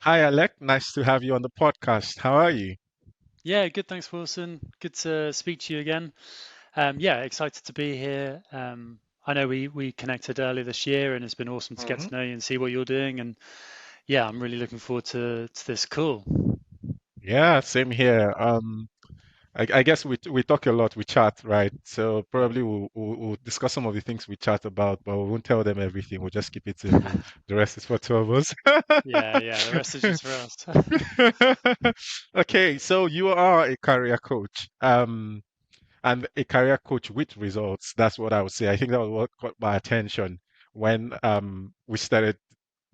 Hi, Alec. Nice to have you on the podcast. How are you? Yeah, good. Thanks, Wilson. Good to speak to you again. Yeah, excited to be here. I know we connected earlier this year, and it's been awesome to get Hmm. to know you and see what you're doing. And yeah, I'm really looking forward to this call. Yeah, same here. I guess we talk a lot, we chat, right? So probably we'll discuss some of the things we chat about, but we won't tell them everything. We'll just keep it simple. The rest is for two of us. Yeah. The rest is just for us. Okay, so you are a career coach, and a career coach with results. That's what I would say. I think that was what caught my attention when we started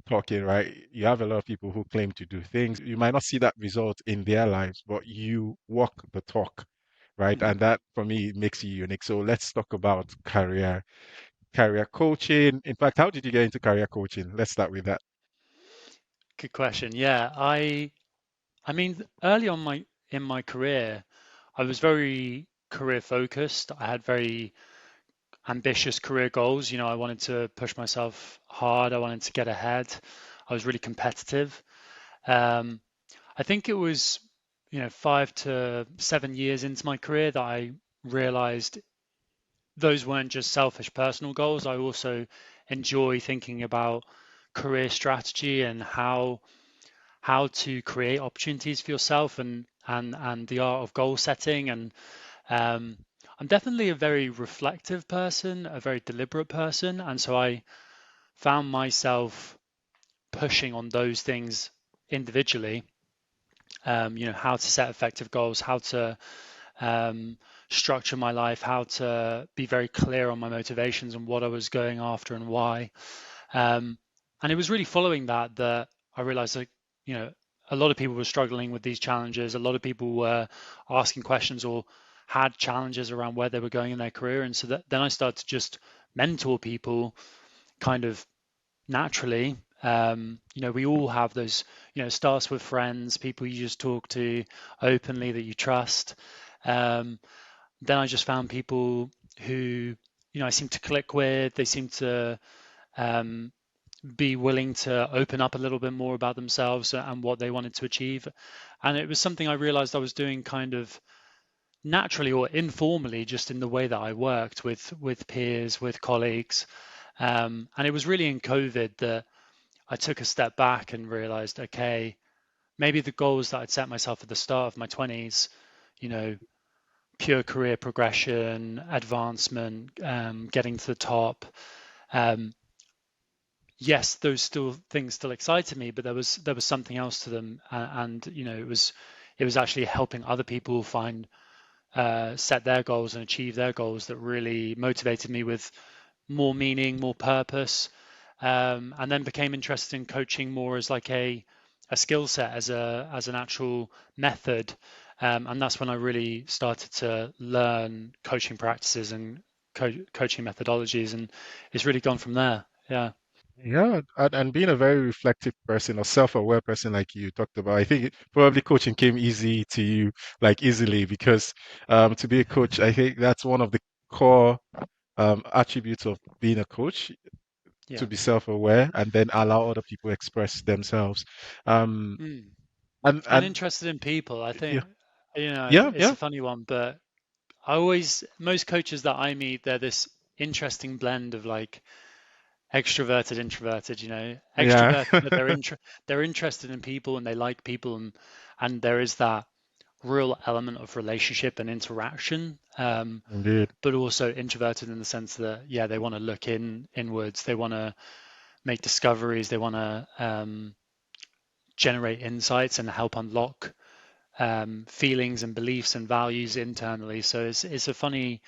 talking, right? You have a lot of people who claim to do things. You might not see that result in their lives, but you walk the talk, right? Mhm. And that for me makes you unique. So let's talk about career coaching. In fact, how did you get into career coaching? Let's start with that. Good question. Yeah, I mean, early on my in my career, I was very career focused. I had very ambitious career goals. I wanted to push myself hard. I wanted to get ahead. I was really competitive. Um, I think it was, 5 to 7 years into my career that I realized those weren't just selfish personal goals. I also enjoy thinking about career strategy and how to create opportunities for yourself and the art of goal setting. And um, I'm definitely a very reflective person, a very deliberate person, and so I found myself pushing on those things individually. How to set effective goals, how to um, structure my life, how to be very clear on my motivations and what I was going after and why. Um, and it was really following that I realized that, you know, a lot of people were struggling with these challenges. A lot of people were asking questions or had challenges around where they were going in their career. And so then I started to just mentor people kind of naturally. We all have those, it starts with friends, people you just talk to openly that you trust. Um, then I just found people who, I seem to click with, they seem to um, be willing to open up a little bit more about themselves and what they wanted to achieve. And it was something I realized I was doing kind of naturally or informally, just in the way that I worked with peers, with colleagues. And it was really in COVID that I took a step back and realized, okay, maybe the goals that I'd set myself at the start of my 20s, you know, pure career progression, advancement, getting to the top. Um, yes, those still things still excited me, but there was something else to them, and it was actually helping other people find set their goals and achieve their goals that really motivated me with more meaning, more purpose, and then became interested in coaching more as like a skill set, as an actual method, and that's when I really started to learn coaching practices and coaching methodologies, and it's really gone from there. Yeah. Yeah, and being a very reflective person or self-aware person like you talked about, I think probably coaching came easy to you, like easily, because to be a coach, I think that's one of the core attributes of being a coach, to Yeah. be self-aware and then allow other people express themselves. Um, Mm. And and interested in people. I yeah, think, it's yeah, it's yeah, a funny one, but most coaches that I meet, they're this interesting blend of like extroverted, introverted, yeah, extroverted, but they're interested in people and they like people, and there is that real element of relationship and interaction. indeed. But also introverted in the sense that, yeah, they want to look inwards, they want to make discoveries, they want to generate insights and help unlock feelings and beliefs and values internally. So it's a funny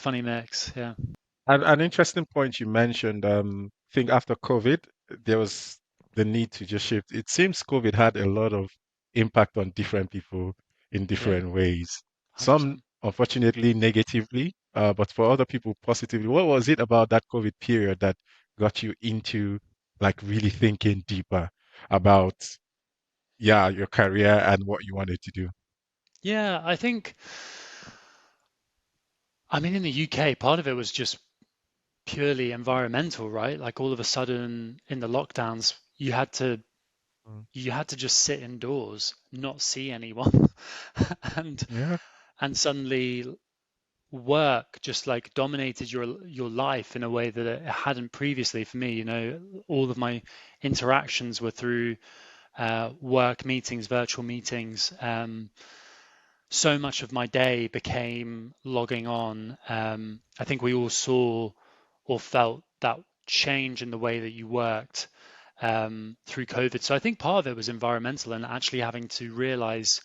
mix. Yeah. And an interesting point you mentioned, I think after COVID, there was the need to just shift. It seems COVID had a lot of impact on different people in Yeah. different ways. Some, 100%. unfortunately, negatively, but for other people, positively. What was it about that COVID period that got you into like really thinking deeper about, yeah, your career and what you wanted to do? Yeah, I mean, in the UK, part of it was just purely environmental, right? Like all of a sudden in the lockdowns, you had to Mm. you had to just sit indoors, not see anyone, and Yeah. suddenly work just like dominated your life in a way that it hadn't previously for me. All of my interactions were through work meetings, virtual meetings. So much of my day became logging on. I think we all saw or felt that change in the way that you worked through COVID. So I think part of it was environmental and actually having to realize,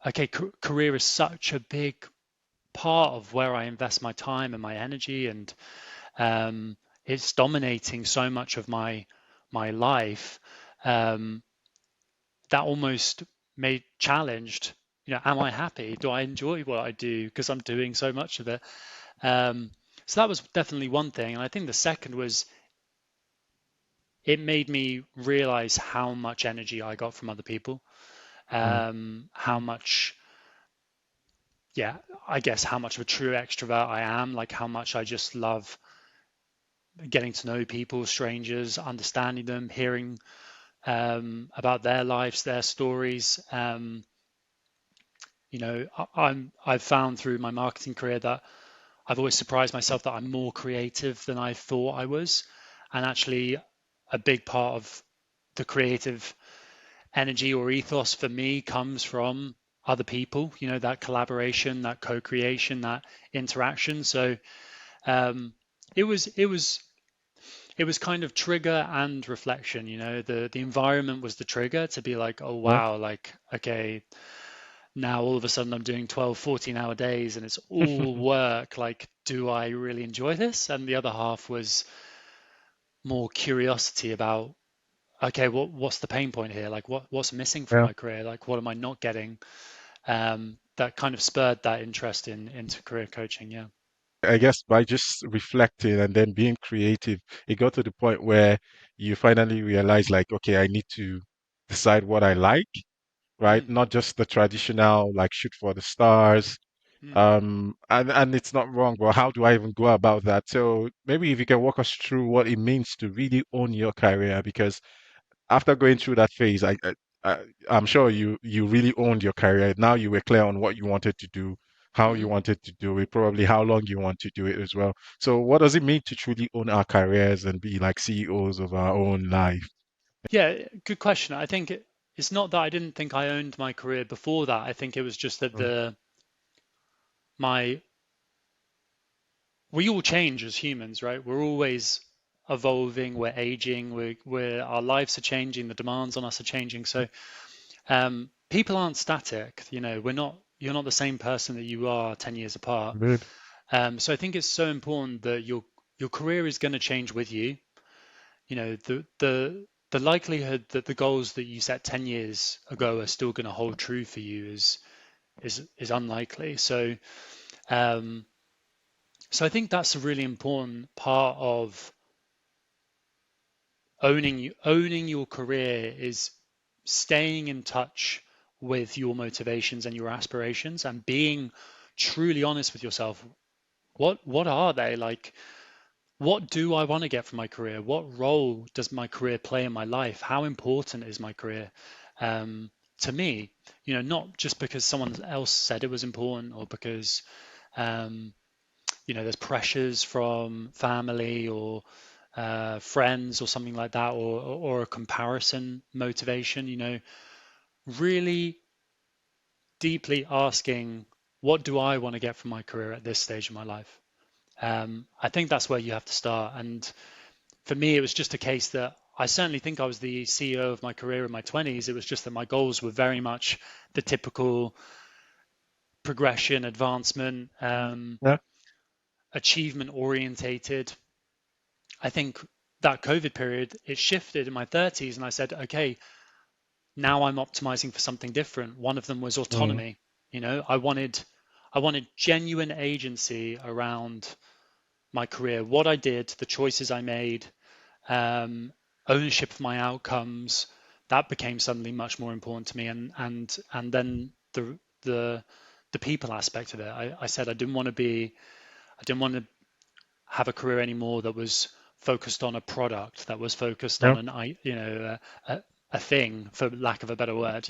okay, career is such a big part of where I invest my time and my energy, and it's dominating so much of my life. Um, that almost made challenged, am I happy? Do I enjoy what I do? Because I'm doing so much of it. Um, so that was definitely one thing. And I think the second was it made me realize how much energy I got from other people. Mm. How much, yeah, I guess how much of a true extrovert I am, like how much I just love getting to know people, strangers, understanding them, hearing about their lives, their stories. I've found through my marketing career that I've always surprised myself that I'm more creative than I thought I was. And actually, a big part of the creative energy or ethos for me comes from other people, that collaboration, that co-creation, that interaction. So um, it was it was it was kind of trigger and reflection. The environment was the trigger to be like, oh Yeah. wow, like okay, now all of a sudden I'm doing 12, 14-hour days and it's all work. Like, do I really enjoy this? And the other half was more curiosity about, okay, what's the pain point here? Like, what's missing from Yeah. my career? Like, what am I not getting? That kind of spurred that interest into career coaching. Yeah. I guess by just reflecting and then being creative, it got to the point where you finally realize, like, okay, I need to decide what I like, right? Mm, Not just the traditional, like, shoot for the stars. mm. And it's not wrong, but how do I even go about that? So maybe if you can walk us through what it means to really own your career, because after going through that phase, I'm sure you really owned your career. Now you were clear on what you wanted to do, how you Mm. wanted to do it, probably how long you want to do it as well. So what does it mean to truly own our careers and be like CEOs of our own life? Yeah, good question. I think it's not that I didn't think I owned my career before that. I think it was just that Mm. my we all change as humans, right? We're always evolving, we're aging, our lives are changing, the demands on us are changing. So people aren't static. You're not the same person that you are 10 years apart. Good. So I think it's so important that your career is going to change with you. The likelihood that the goals that you set 10 years ago are still going to hold true for you is unlikely. Um, so I think that's a really important part of owning your career is staying in touch with your motivations and your aspirations and being truly honest with yourself. What are they? Like, what do I want to get from my career? What role does my career play in my life? How important is my career to me? Not just because someone else said it was important or because um, there's pressures from family or friends or something like that, or a comparison motivation. Really deeply asking, what do I want to get from my career at this stage of my life? I think that's where you have to start. And for me, it was just a case that I certainly think I was the CEO of my career in my 20s. It was just that my goals were very much the typical progression, advancement, Yeah. achievement orientated. I think that COVID period, it shifted in my 30s, and I said, okay, now I'm optimizing for something different. One of them was Mm. autonomy. I wanted genuine agency around my career, what I did, the choices I made, um, ownership of my outcomes. That became suddenly much more important to me, and then the the people aspect of it. I said I didn't want to have a career anymore that was focused on a product, that was focused on Yeah. a thing, for lack of a better word.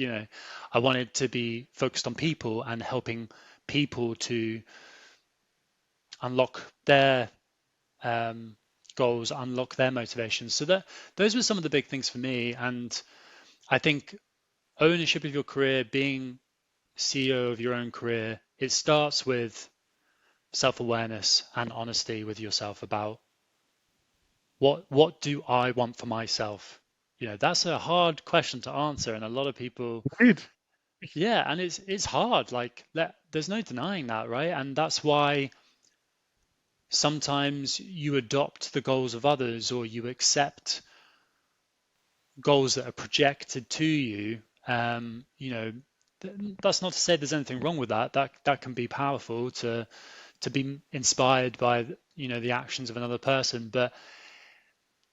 I wanted to be focused on people and helping people to unlock their goals, unlock their motivations. So that those were some of the big things for me. And I think ownership of your career, being CEO of your own career, it starts with self-awareness and honesty with yourself about what do I want for myself. That's a hard question to answer, and a lot of people, Agreed. yeah, and it's hard. Like, there's no denying that, right? And that's why sometimes you adopt the goals of others, or you accept goals that are projected to you. That's not to say there's anything wrong with that. That can be powerful to be inspired by the actions of another person. But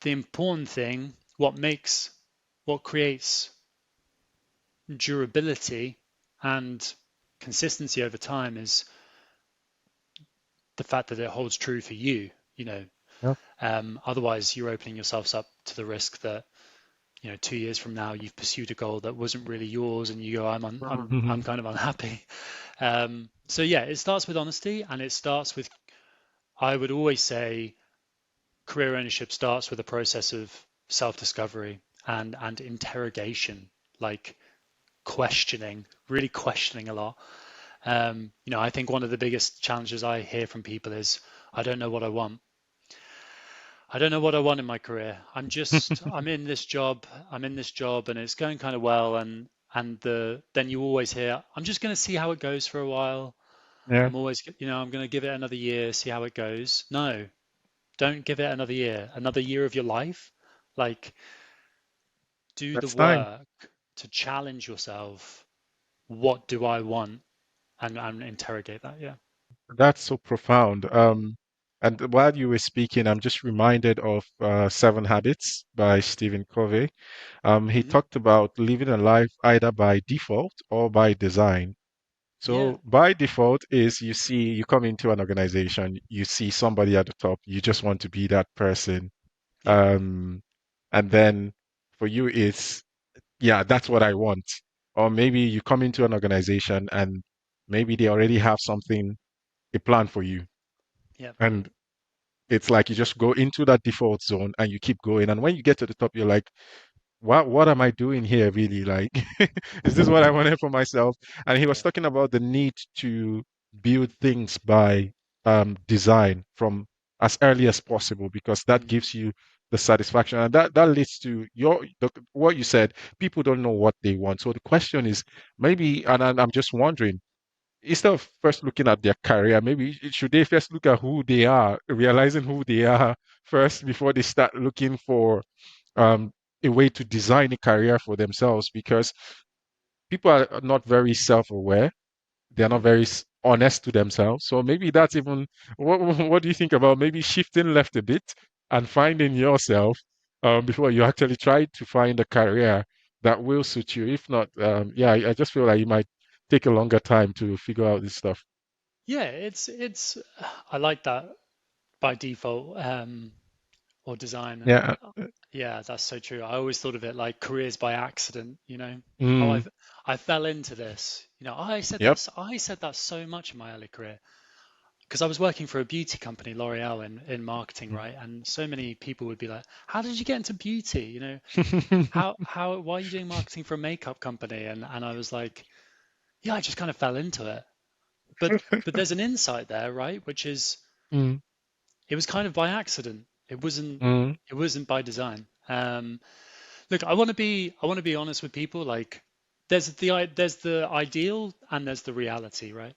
the important thing, what creates durability and consistency over time, is the fact that it holds true for you. Yeah. Otherwise, you're opening yourselves up to the risk that 2 years from now you've pursued a goal that wasn't really yours, and you go, I'm kind of unhappy. So yeah, it starts with honesty, and it starts with, I would always say, career ownership starts with a process of self-discovery and interrogation, like questioning, really questioning a lot. I think one of the biggest challenges I hear from people is, I don't know what I want. I don't know what I want in my career. I'm in this job, and it's going kind of well, and then you always hear, I'm just going to see how it goes for a while. Yeah. I'm going to give it another year, see how it goes. No, don't give it another year. Another year of your life? Like, do the That's time. work to challenge yourself. What do I want? And interrogate that. Yeah. That's so profound. And while you were speaking, I'm just reminded of Seven Habits by Stephen Covey. He Hmm. talked about living a life either by default or by design. Yeah. So by default is you come into an organization, you see somebody at the top, you just want to be that person. Yeah. Um, and then for you, it's, yeah, that's what I want. Or maybe you come into an organization and maybe they already have something, a plan for you. Yeah. And it's like you just go into that default zone and you keep going. And when you get to the top, you're like, what am I doing here really? Like, is this what I wanted for myself? And he was Yeah. talking about the need to build things by design from as early as possible because that Mm. gives you the satisfaction. And that leads to what you said, people don't know what they want. So the question is maybe, and I'm just wondering, instead of first looking at their career, maybe should they first look at who they are, realizing who they are first before they start looking for um, a way to design a career for themselves? Because people are not very self-aware. They're not Hmm. very honest to themselves. So maybe that's even what do you think about maybe shifting left a bit and finding yourself before you actually try to find a career that will suit you? If not, yeah, I just feel like you might take a longer time to figure out this stuff. Yeah. It's. I like that, by default, or design. And Yeah. yeah, that's so true. I always thought of it like careers by accident. Oh, Mm, I fell into this. yep. I said that so much in my early career, because I was working for a beauty company, L'Oreal, in marketing, right? And so many people would be like, "How did you get into beauty? Why are you doing marketing for a makeup company?" And I was like, "Yeah, I just kind of fell into it." But there's an insight there, right? Which is, Mm, it was kind of by accident. mm, It wasn't by design. Look, I want to be honest with people. Like, there's the ideal and there's the reality, right?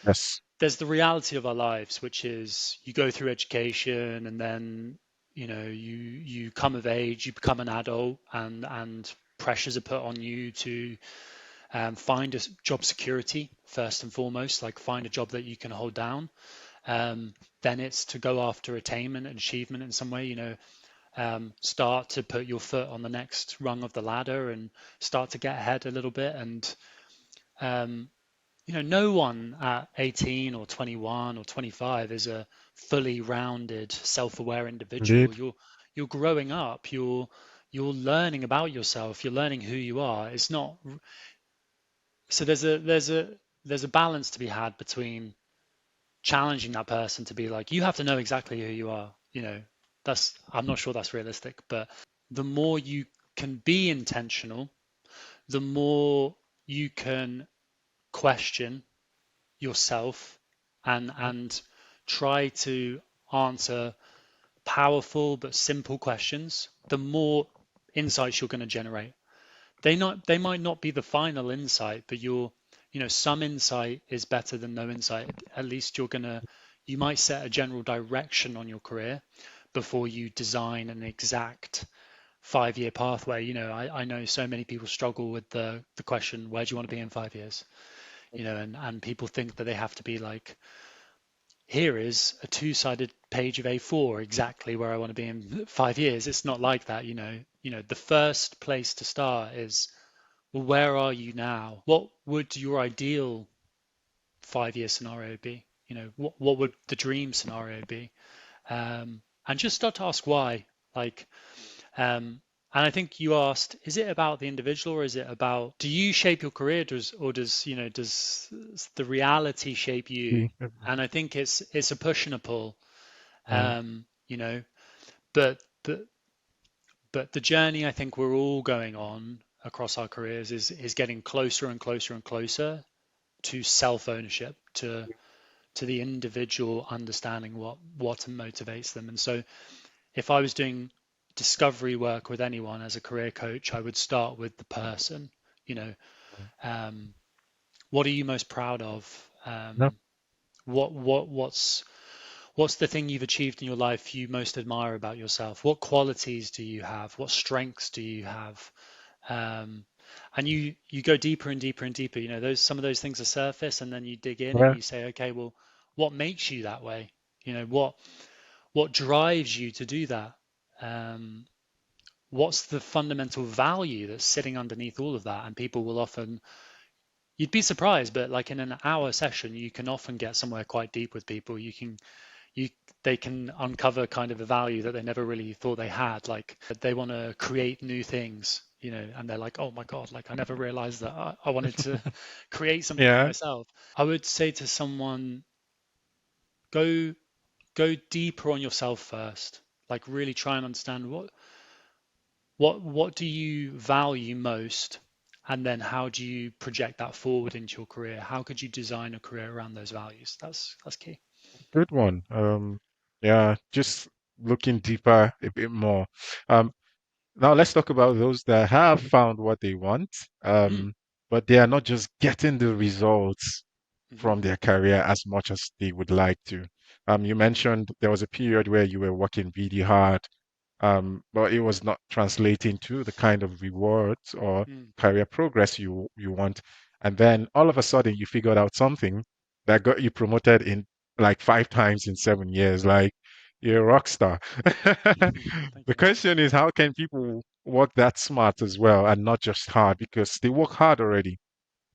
yes. There's the reality of our lives, which is you go through education, and then you come of age, you become an adult, and pressures are put on you to find a job security first and foremost, like find a job that you can hold down. Then it's to go after attainment and achievement in some way, start to put your foot on the next rung of the ladder and start to get ahead a little bit. And um, no one at 18 or 21 or 25 is a fully rounded, self-aware individual. Indeed. You're growing up. You're learning about yourself. You're learning who you are. It's not so there's a balance to be had between challenging that person to be like, you have to know exactly who you are. That's I'm not sure that's realistic, but the more you can be intentional, the more you can question yourself and try to answer powerful but simple questions, the more insights you're going to generate. They might not be the final insight, but some insight is better than no insight. At least you might set a general direction on your career before you design an exact 5-year pathway. I know so many people struggle with the question, where do you want to be in 5 years? And people think that they have to be like, here is a two-sided page of A4, exactly where I want to be in 5 years. It's not like that. The first place to start is, well, where are you now? What would your ideal 5-year scenario be? What would the dream scenario be? And just start to ask why. Like, and I think you asked, is it about the individual, or is it about, do you shape your career, does the reality shape you? And I think it's a push and a pull. Mm. Um, you know, but the journey I think we're all going on across our careers is getting closer and closer and closer to self-ownership, to the individual understanding what motivates them. And so if I was doing discovery work with anyone as a career coach, I would start with the person. You know, um, what are you most proud of? No. What's the thing you've achieved in your life you most admire about yourself? What qualities do you have? What strengths do you have? Um, and you go deeper and deeper and deeper. Some of those things are surface, and then you dig in and Yeah. you say, okay, well, what makes you that way? What drives you to do that? Um, what's the fundamental value that's sitting underneath all of that? And people will often, you'd be surprised, but like in an hour session, you can often get somewhere quite deep with people. You they can uncover kind of a value that they never really thought they had. Like they want to create new things, and they're like, oh my God, like I never realized that I wanted to create something for Yeah. myself. I would say to someone, go go deeper on yourself first. Like really try and understand what do you value most, and then how do you project that forward into your career? How could you design a career around those values? That's key. Good one. Yeah, just looking deeper a bit more. Um, Now let's talk about those that have found what they want, Mm, but they are not just getting the results hmm from their career as much as they would like to. You mentioned there was a period where you were working really hard, but it was not translating to the kind of rewards or mm, career progress you want. And then all of a sudden you figured out something that got you promoted in like 5 times in 7 years. Like you're a rock star. Thank The you. question is, how can people work that smart as well and not just hard? Because they work hard already,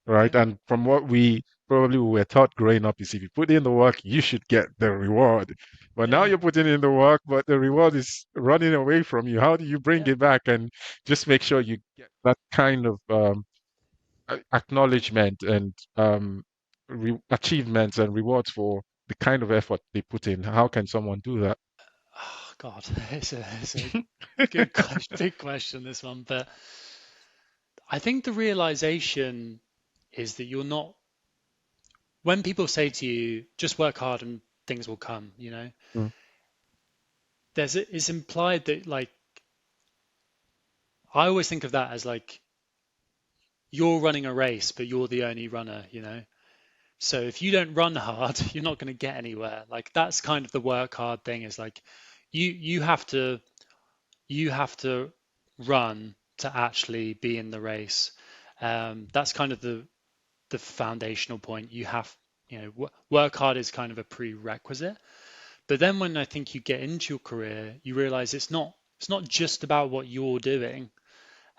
right? Yeah, And from what we probably were taught growing up is if you put in the work, you should get the reward. But now yeah, you're putting in the work, but the reward is running away from you. How do you bring yeah. it back and just make sure you get that kind of acknowledgement and re achievements and rewards for the kind of effort they put in? How can someone do that? Oh God, it's a good question, big question, this one. But I think the realization is that you're not. When people say to you, just work hard and things will come, Mm, it's implied that like I always think of that as like you're running a race, but you're the only runner. So if you don't run hard, you're not going to get anywhere. Like that's kind of the work hard thing is like you have to run to actually be in the race. That's kind of the foundational point. Work hard is kind of a prerequisite. But then when I think you get into your career, you realize it's not just about what you're doing.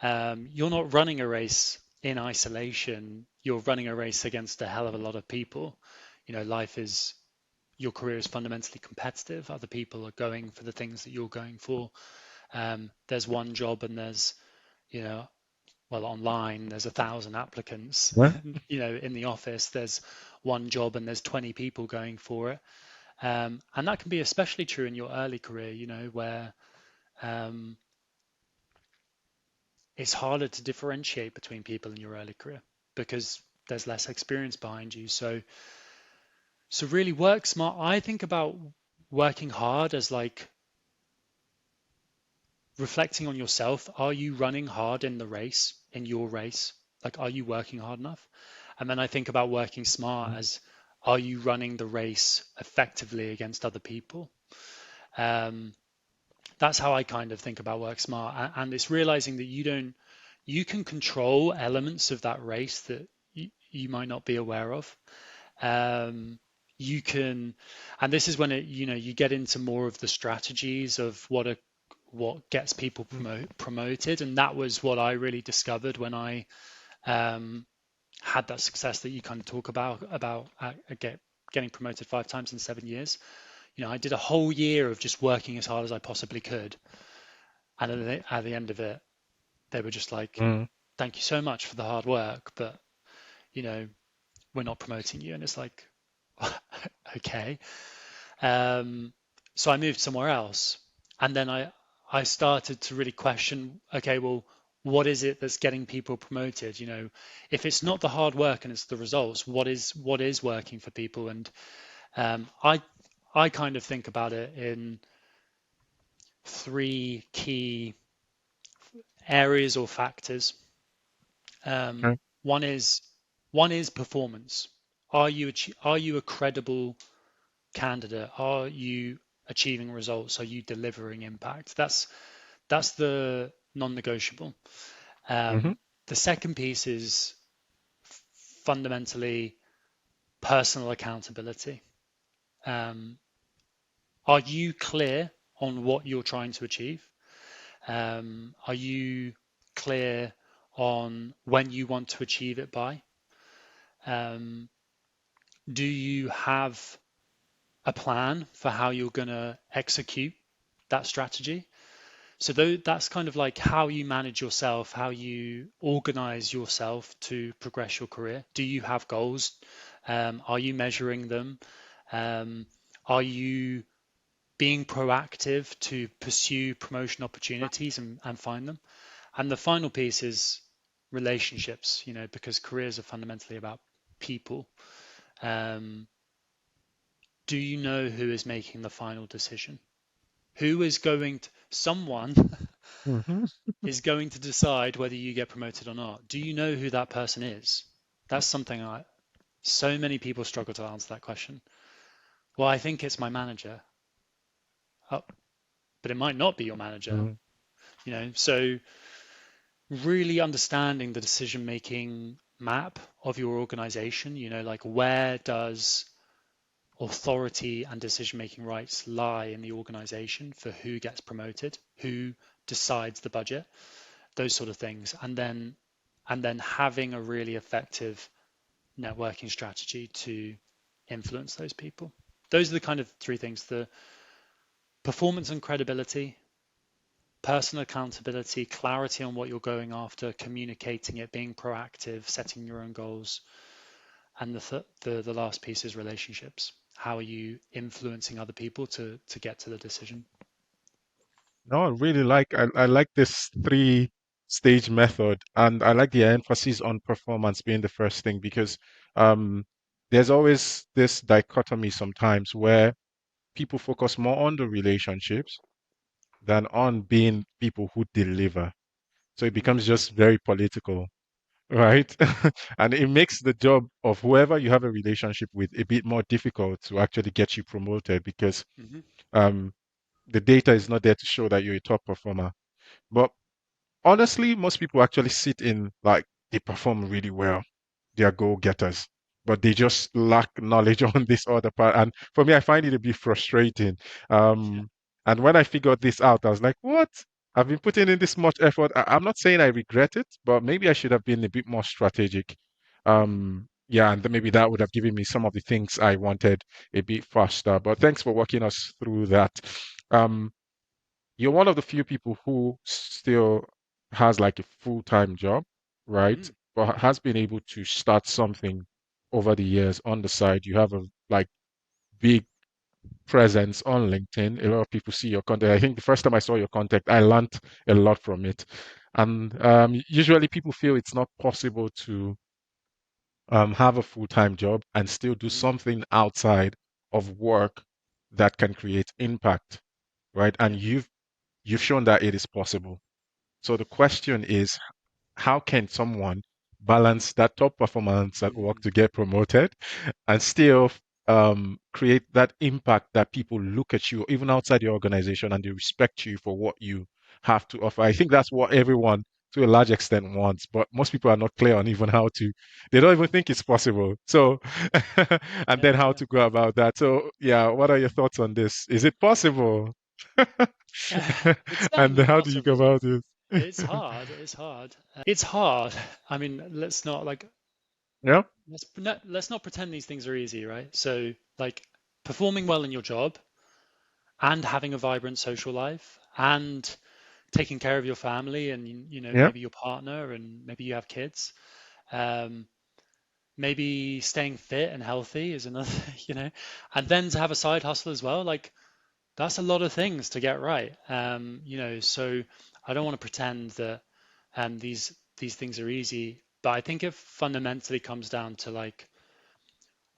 You're not running a race in isolation, you're running a race against a hell of a lot of people. Life is your career is fundamentally competitive. Other people are going for the things that you're going for. There's one job and there's, you know, well, online, there's 1,000 applicants. Well, In the office, there's one job and there's 20 people going for it. And that can be especially true in your early career, where um, it's harder to differentiate between people in your early career because there's less experience behind you. So really work smart. I think about working hard as like reflecting on yourself. Are you running hard in the race, in your race? Like, are you working hard enough? And then I think about working smart as, are you running the race effectively against other people? Um, that's how I kind of think about work smart. And it's realizing that you can control elements of that race that you might not be aware of. Um, you can, and this is when you get into more of the strategies of what gets people promoted, and that was what I really discovered when I had that success that you kind of talk about getting promoted 5 times in 7 years. I did a whole year of just working as hard as I possibly could, and at the end of it, they were just like, mm, "Thank you so much for the hard work, but you know, we're not promoting you." And it's like, okay. So I moved somewhere else, and then I started to really question, okay, well, what is it that's getting people promoted? If it's not the hard work and it's the results, what is working for people? And I kind of think about it in three key areas or factors. okay. One is performance. Are you a credible candidate? Are you achieving results? Are you delivering impact? That's the non-negotiable. Mm-hmm. The second piece is fundamentally personal accountability. Um, are you clear on what you're trying to achieve? Are you clear on when you want to achieve it by? Um, do you have a plan for how you're going to execute that strategy? So that's kind of like how you manage yourself, how you organize yourself to progress your career. Do you have goals? Are you measuring them? Um, are you being proactive to pursue promotion opportunities and find them? And the final piece is relationships, because careers are fundamentally about people. Um, do you know who is making the final decision? Who is going to, someone Mm-hmm. is going to decide whether you get promoted or not. Do you know who that person is? That's something so many people struggle to answer that question. Well, I think it's my manager. Oh, but it might not be your manager, So really understanding the decision-making map of your organization, like where does authority and decision-making rights lie in the organization for who gets promoted, who decides the budget, those sort of things, and then having a really effective networking strategy to influence those people. Those are the kind of three things: the performance and credibility, personal accountability, clarity on what you're going after, communicating it, being proactive, setting your own goals, and the last piece is relationships. How are you influencing other people to get to the decision? No, I really I like this three stage method, and I like the emphasis on performance being the first thing because um there's always this dichotomy sometimes where people focus more on the relationships than on being people who deliver. So it Mm-hmm. becomes just very political, right? And it makes the job of whoever you have a relationship with a bit more difficult to actually get you promoted because Mm-hmm. um the data is not there to show that you're a top performer. But honestly, most people actually sit in like they perform really well. They are goal getters, but they just lack knowledge on this other part. And for me, I find it a bit frustrating. Yeah. And when I figured this out, I was like, what? I've been putting in this much effort. I'm not saying I regret it, but maybe I should have been a bit more strategic. Yeah, and then maybe that would have given me some of the things I wanted a bit faster. But thanks for walking us through that. Um, you're one of the few people who still has like a full-time job, right? Mm, But has been able to start something over the years on the side. You have a like big presence on LinkedIn. A lot of people see your content. I think the first time I saw your content, I learned a lot from it. And usually people feel it's not possible to have a full-time job and still do mm, something outside of work that can create impact, right? And yeah. you've shown that it is possible. So the question is, how can someone balance that top performance at work Mm, to get promoted and still create that impact that people look at you even outside the organization and they respect you for what you have to offer? I think that's what everyone to a large extent wants, but most people are not clear on even how to, they don't even think it's possible. So, and then yeah, how yeah. to go about that. So, yeah, what are your thoughts on this? Is it possible? It's And definitely how do you go possible. about it? It's hard. It's hard. It's hard. I mean, Yeah, let's not pretend these things are easy, right? So, like performing well in your job and having a vibrant social life and taking care of your family and yeah. maybe your partner and maybe you have kids. Um, maybe staying fit and healthy is another, and then to have a side hustle as well. Like that's a lot of things to get right. So I don't want to pretend that these things are easy, but I think it fundamentally comes down to like,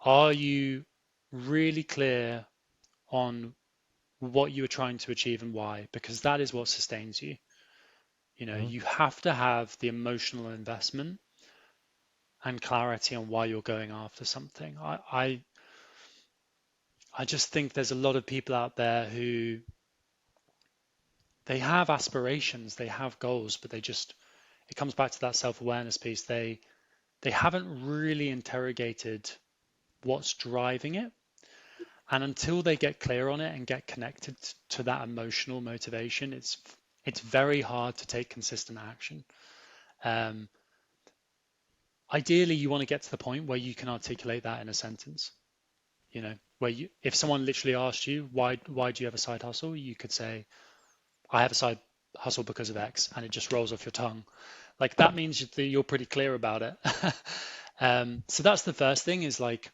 are you really clear on what you are trying to achieve and why? Because that is what sustains you. Mm, You have to have the emotional investment and clarity on why you're going after something. I just think there's a lot of people out there who they have aspirations, they have goals, but it comes back to that self-awareness piece. They haven't really interrogated what's driving it. And until they get clear on it and get connected to that emotional motivation, it's very hard to take consistent action. Um, Ideally, you want to get to the point where you can articulate that in a sentence. Where if someone literally asked you why do you have a side hustle, you could say, I have a side hustle because of X, and it just rolls off your tongue. Like that means that you're pretty clear about it. So that's the first thing is like,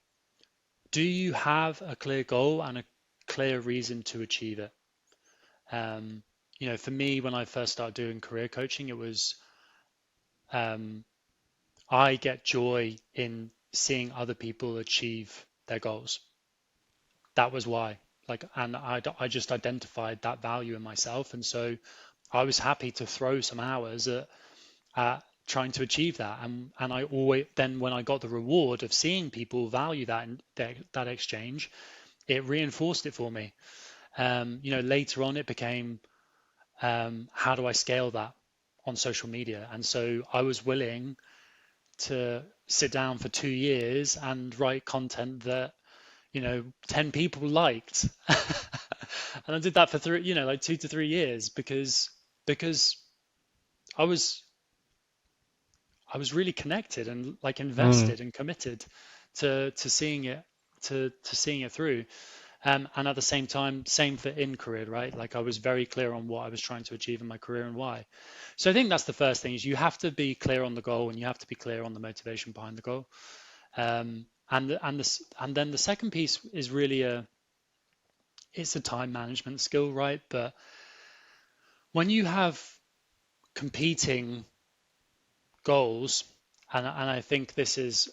do you have a clear goal and a clear reason to achieve it? For me, when I first started doing career coaching, it was um, I get joy in seeing other people achieve their goals. That was why. Like, and I just identified that value in myself, and so I was happy to throw some hours at trying to achieve that. And I always then when I got the reward of seeing people value that and that exchange, it reinforced it for me. Later on it became how do I scale that on social media? And so I was willing to sit down for 2 years and write content that 10 people liked. And I did that for like 2 to 3 years because I was I was really connected and like mm, invested and committed to seeing it to seeing it through. And at the same time, same for in career, right? Like I was very clear on what I was trying to achieve in my career and why. So I think that's the first thing is you have to be clear on the goal and you have to be clear on the motivation behind the goal. And then the second piece is really it's a time management skill, right? But when you have competing goals, and I think this is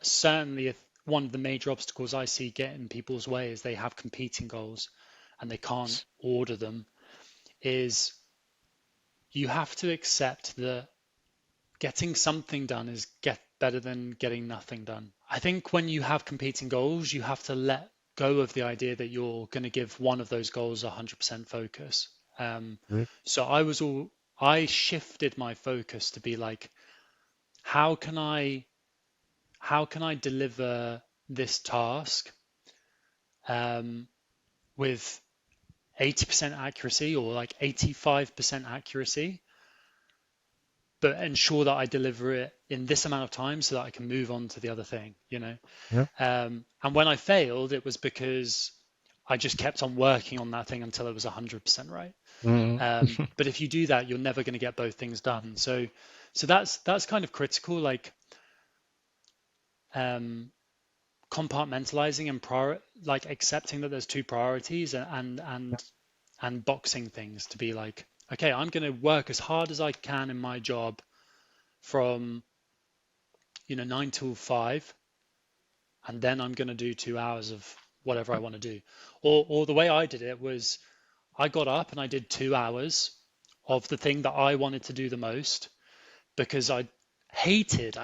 certainly one of the major obstacles I see get in people's way is they have competing goals and they can't order them, is you have to accept that getting something done is get better than getting nothing done. I think when you have competing goals, you have to let go of the idea that you're going to give one of those goals 100% focus. Um, mm, so I shifted my focus to be like, how can I how can I deliver this task um, with 80% accuracy or like 85% accuracy, but ensure that I deliver it in this amount of time so that I can move on to the other thing, you know? Yeah. And when I failed, it was because I just kept on working on that thing until it was 100% right. Mm. But if you do that, you're never going to get both things done. So that's kind of critical, like um, compartmentalizing and like accepting that there's two priorities and boxing things to be like, okay, I'm going to work as hard as I can in my job from 9 till 5, and then I'm going to do 2 hours of whatever I want to do. Or the way I did it was I got up and I did 2 hours of the thing that I wanted to do the most because I hated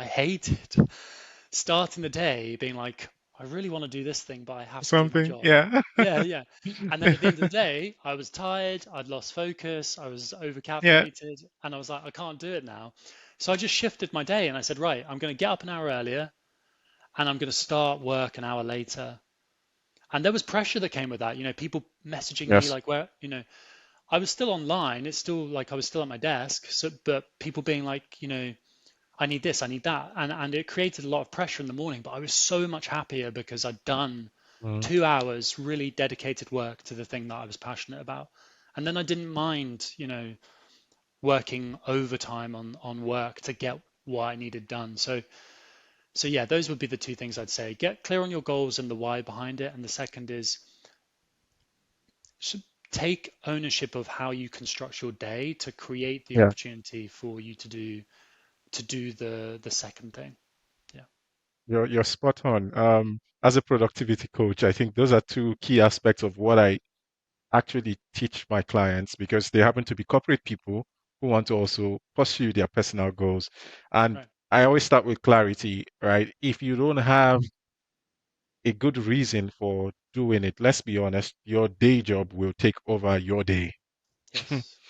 starting the day being like, I really want to do this thing, but I have to do my Something. job. Yeah. Yeah, yeah. And then at the end of the day, I was tired, I'd lost focus, I was Yeah. over-caffeinated, and I was like, I can't do it now. So I just shifted my day and I said, right, I'm going to get up an hour earlier and I'm going to start work an hour later. And there was pressure that came with that, people messaging me Yes. like, I was still online. It's still like I was still at my desk. So, but people being like, I need this, I need that, and it created a lot of pressure in the morning. But I was so much happier because I'd done Mm. 2 hours really dedicated work to the thing that I was passionate about, and then I didn't mind, working overtime on work to get what I needed done. So yeah, those would be the two things I'd say. Get clear on your goals and the why behind it, and the second is take ownership of how you construct your day to create the Yeah. opportunity for you to do the second thing. Yeah. You're spot on. As a productivity coach, I think those are two key aspects of what I actually teach my clients because they happen to be corporate people who want to also pursue their personal goals. And Right. I always start with clarity, right? If you don't have a good reason for doing it, let's be honest, your day job will take over your day, Yes.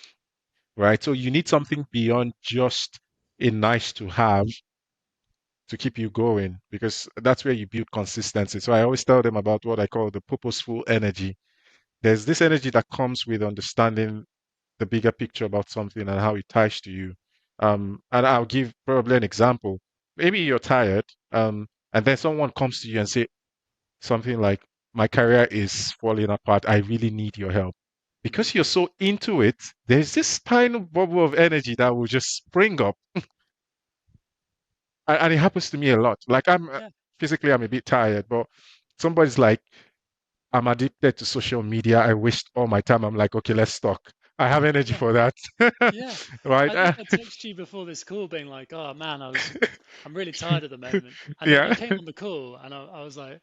right? So you need something beyond just a nice to have to keep you going because that's where you build consistency. So I always tell them about what I call the purposeful energy. There's this energy that comes with understanding the bigger picture about something and how it ties to you. And I'll give probably an example. Maybe you're tired, and then someone comes to you and say something like, "My career is falling apart. I really need your help." Mm. Because you're so into it, there's this tiny bubble of energy that will just spring up, and it happens to me a lot. Like Yeah. physically, I'm a bit tired, but somebody's like, "I'm addicted to social media. I waste all my time." I'm like, "Okay, let's talk. I have energy Yeah. for that." Yeah. Right? I think I texted you before this call being like, oh man, I'm really tired at the moment. And then you Yeah. came on the call and I was like,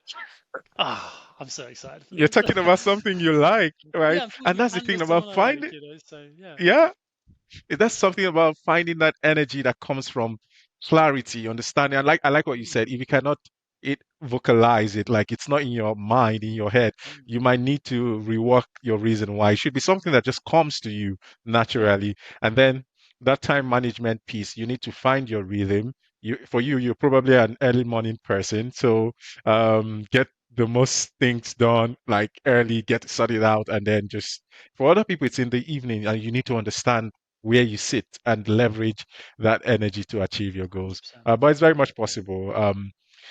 I'm so excited for You're this. talking about something you like, right? Yeah, I'm And talking that's the and thing with about someone I like, finding, so yeah. yeah, that's something about finding that energy that comes from clarity, understanding. I like what you Mm, said. If you cannot vocalize it, like it's not in your mind, in your head, mm, you might need to rework your reason why. It should be something that just comes to you yeah. naturally. And then that time management piece, you need to find your rhythm. You're probably an early morning person, so get the most things done like early, get it sorted out, and then just for other people, it's in the evening, and you need to understand where you sit and leverage that energy to achieve your goals. 100%. But it's very much possible.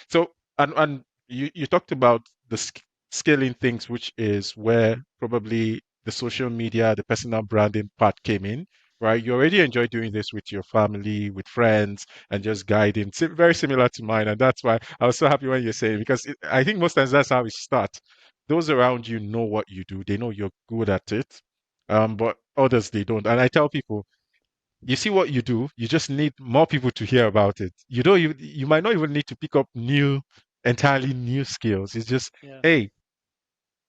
So, and you talked about the scaling things, which is where probably the social media, the personal branding part came in, right? You already enjoy doing this with your family, with friends, and just guiding. Very similar to mine, and that's why I was so happy when you're saying because I think most times that's how it starts. Those around you know what you do; they know you're good at it, but others they don't. And I tell people, you see what you do, you just need more people to hear about it. You might not even need to pick up entirely new skills. It's just, Yeah. hey,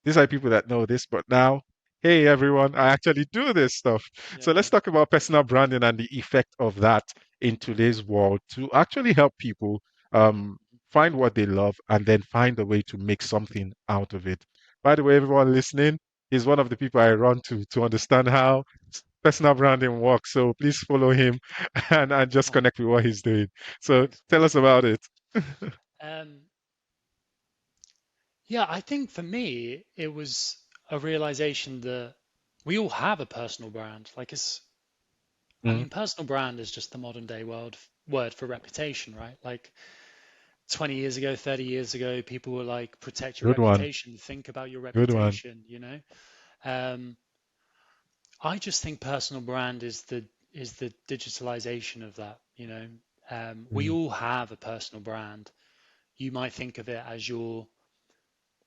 these are people that know this, but now, hey everyone, I actually do this stuff. So Yeah. let's talk about personal branding and the effect of that in today's world to actually help people um, find what they love and then find a way to make something out of it. By the way, everyone listening, he's one of the people I run to understand how personal branding works. So please follow him and just Oh, connect with what he's doing. So thanks, tell man. us about it. Um, yeah, I think for me, it was a realization that we all have a personal brand. Like I Mm. mean, personal brand is just the modern day word for reputation, right? Like 20 years ago, 30 years ago, people were like, protect your Good one. reputation, think about your Good one. reputation, you know? Um, I just think personal brand is the digitalization of that, you know. We Mm. all have a personal brand. You might think of it as your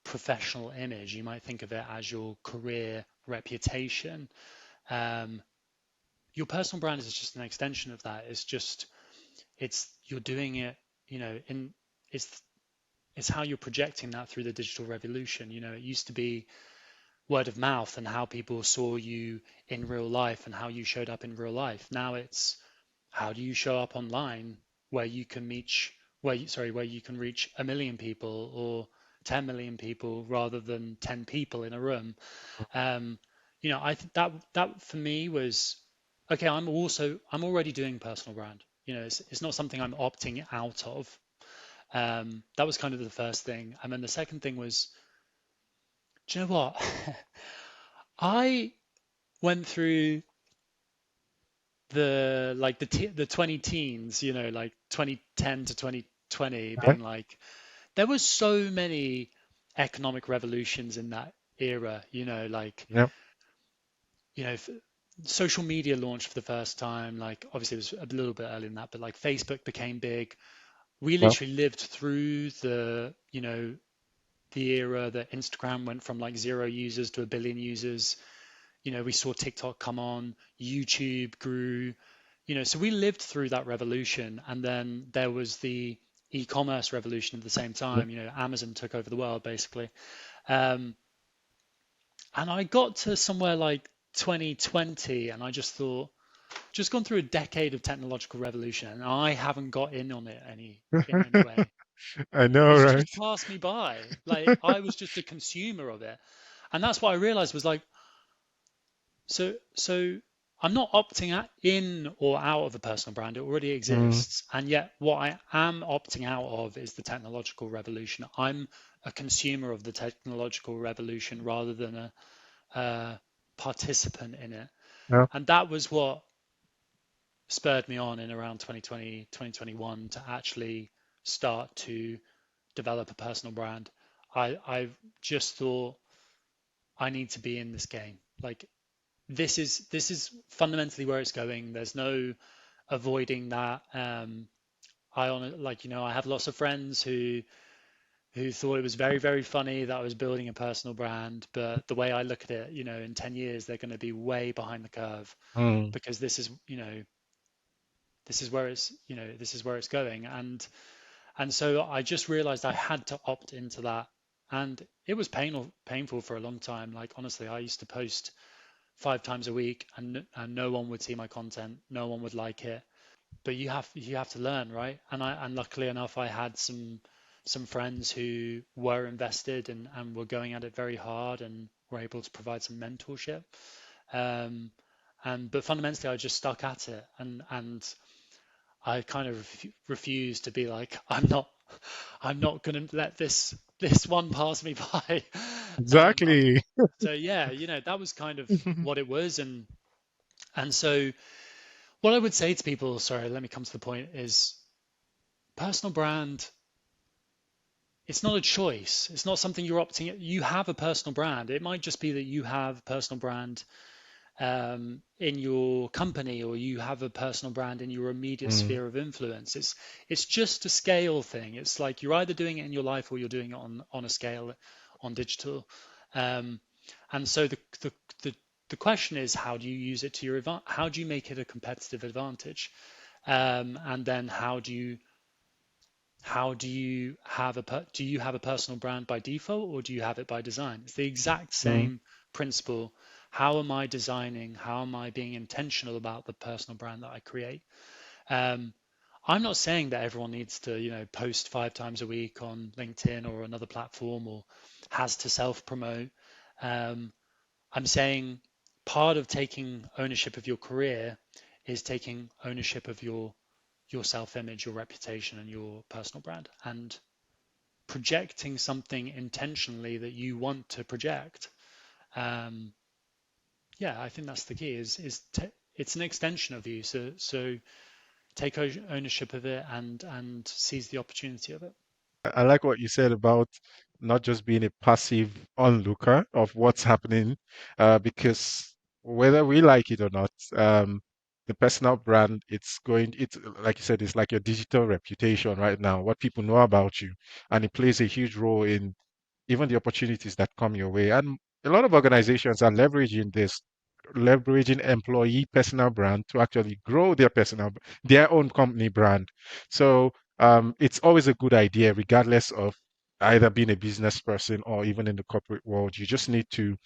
professional image. You might think of it as your career reputation. Um, your personal brand is just an extension of that. It's you're doing it, you know, in it's it's how you're projecting that through the digital revolution. You know, it used to be word of mouth and how people saw you in real life and how you showed up in real life. Now it's how do you show up online where you can reach where you can reach 1 million people or 10 million people rather than 10 people in a room. Um, you know, I think that for me was okay. I'm already doing personal brand. You know, it's not something I'm opting out of. That was kind of the first thing, and then the second thing was, do you know what? I went through the 20 teens, you know, like 2010 to 2020, Right? being like there was so many economic revolutions in that era, you know, like Yep. you know, social media launched for the first time. Like obviously it was a little bit earlier than that, but like Facebook became big. We Well, literally lived through you know, the era that Instagram went from like 0 users to 1 billion users. You know, we saw TikTok come on, YouTube grew, you know, so we lived through that revolution. And then there was the e-commerce revolution at the same yep. time. You know, Amazon took over the world basically. Um, and I got to somewhere like 2020 and I just thought, just gone through a decade of technological revolution and I haven't got in on it in any way. I know, It's right? just passed me by. Like I was just a consumer of it. And that's what I realized was like, so I'm not in or out of a personal brand. It already Mm. exists. And yet what I am opting out of is the technological revolution. I'm a consumer of the technological revolution rather than a participant in it. Yeah. And that was what spurred me on in around 2020, 2021 to actually start to develop a personal brand. I just thought I need to be in this game. Like this is fundamentally where it's going. There's no avoiding that. Like you know, I have lots of friends who thought it was very very funny that I was building a personal brand, but the way I look at it, you know, in 10 years they're going to be way behind the curve Mm. because this is you know this is where it's you know this is where it's going. And so I just realized I had to opt into that, and it was painful for a long time. Like honestly, I used to post 5 times a week and no one would see my content, no one would like it, but you have to learn, right? And luckily enough I had some friends who were invested and were going at it very hard and were able to provide some mentorship. um and but fundamentally I just stuck at it, and I kind of refuse to be like I'm not going to let this one pass me by. Exactly. So yeah, you know, that was kind of what it was. And so what I would say to people, sorry, let me come to the point, is personal brand, it's not a choice. It's not something you're opting. You have a personal brand. It might just be that you have a personal brand in your company, or you have a personal brand in your immediate Mm. sphere of influence. It's just a scale thing. It's like you're either doing it in your life or you're doing it on a scale on digital. Um, and so the the question is, how do you use it to your advantage? How do you make it a competitive advantage? And then how do you have do you have a personal brand by default or do you have it by design? It's the exact Mm. same principle. How am I designing? How am I being intentional about the personal brand that I create? Um, I'm not saying that everyone needs to, you know, post 5 times a week on LinkedIn or another platform or has to self promote. Um, I'm saying part of taking ownership of your career is taking ownership of your self-image, your reputation, and your personal brand, and projecting something intentionally that you want to project. Um, yeah, I think that's the key. It's an extension of you. So take ownership of it and seize the opportunity of it. I like what you said about not just being a passive onlooker of what's happening, because whether we like it or not, the personal brand, it's like you said, it's like your digital reputation right now, what people know about you, and it plays a huge role in even the opportunities that come your way. And a lot of organizations are leveraging this, leveraging employee personal brand to actually grow their own company brand. So it's always a good idea, regardless of either being a business person or even in the corporate world. You just need to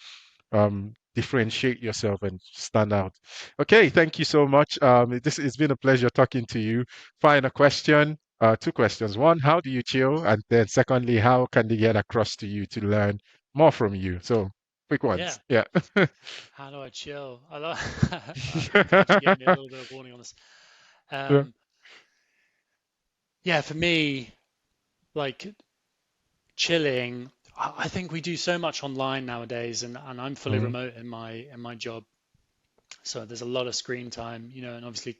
differentiate yourself and stand out. Okay, thank you so much. It's been a pleasure talking to you. Final question, two questions. One, how do you chill? And then secondly, how can they get across to you to learn more from you? So quick Yeah. ones. Yeah. How do I chill? I love. You actually gave me a little bit of warning on this. Yeah. Um, yeah, for me, like chilling. I think we do so much online nowadays, and I'm fully Mm, remote in my job, so there's a lot of screen time, and obviously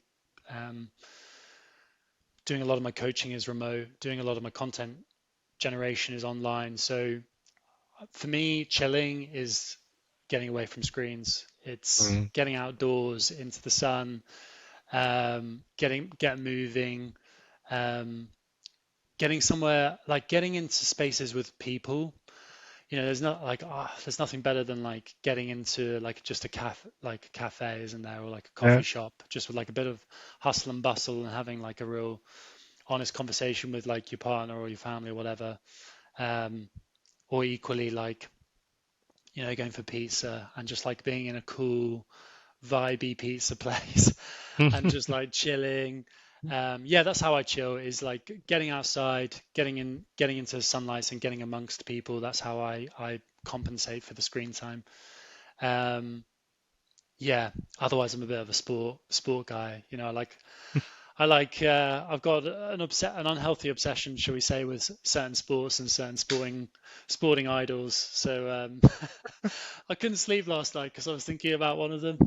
um, doing a lot of my coaching is remote, doing a lot of my content generation is online. So for me, chilling is getting away from screens. It's mm, getting outdoors into the sun, get moving, um, getting somewhere like getting into spaces with people. There's nothing better than like getting into like just a cafe, isn't there, or like a yeah. coffee shop, just with like a bit of hustle and bustle and having like a real honest conversation with like your partner or your family or whatever. Um, or equally like going for pizza and just like being in a cool vibey pizza place and just like chilling. Yeah, that's how I chill, is like getting outside, getting into the sunlight and getting amongst people. That's how I compensate for the screen time. Um, yeah, otherwise I'm a bit of a sport guy. I've got an unhealthy obsession, shall we say, with certain sports and certain sporting idols. So I couldn't sleep last night because I was thinking about one of them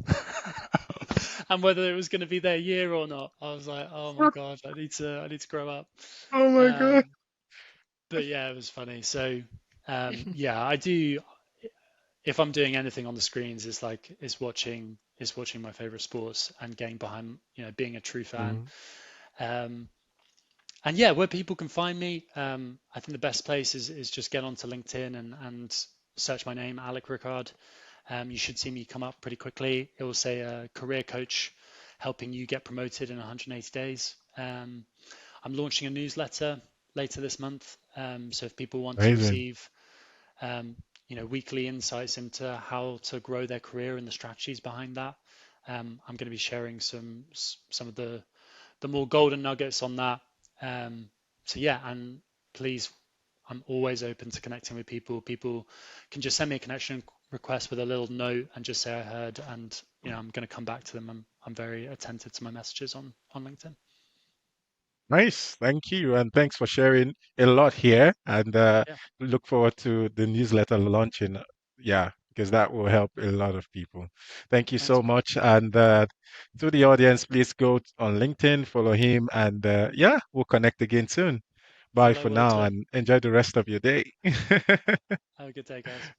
and whether it was going to be their year or not. I was like, oh my God, I need to grow up. Oh my God. Um, but yeah, it was funny. So yeah, I do. If I'm doing anything on the screens, is watching my favorite sports and getting behind, being a true fan. Mm, Um, and yeah, where people can find me, I think the best place is just get onto LinkedIn and search my name, Alec Rickard. You should see me come up pretty quickly. It will say career coach helping you get promoted in 180 days. I'm launching a newsletter later this month. So if people want to amazing. receive, um, weekly insights into how to grow their career and the strategies behind that, I'm going to be sharing some of the more golden nuggets on that. So yeah, and please, I'm always open to connecting with people. People can just send me a connection request with a little note and just say I heard, and I'm going to come back to them. I'm very attentive to my messages on LinkedIn. Nice. Thank you. And thanks for sharing a lot here. And Yeah, look forward to the newsletter launching. Yeah, because that will help a lot of people. Thank you thanks, so man. much. And to the audience, please go on LinkedIn, follow him, and yeah, we'll connect again soon. Bye Follow for Will now too. and enjoy the rest of your day. Have a good day, guys.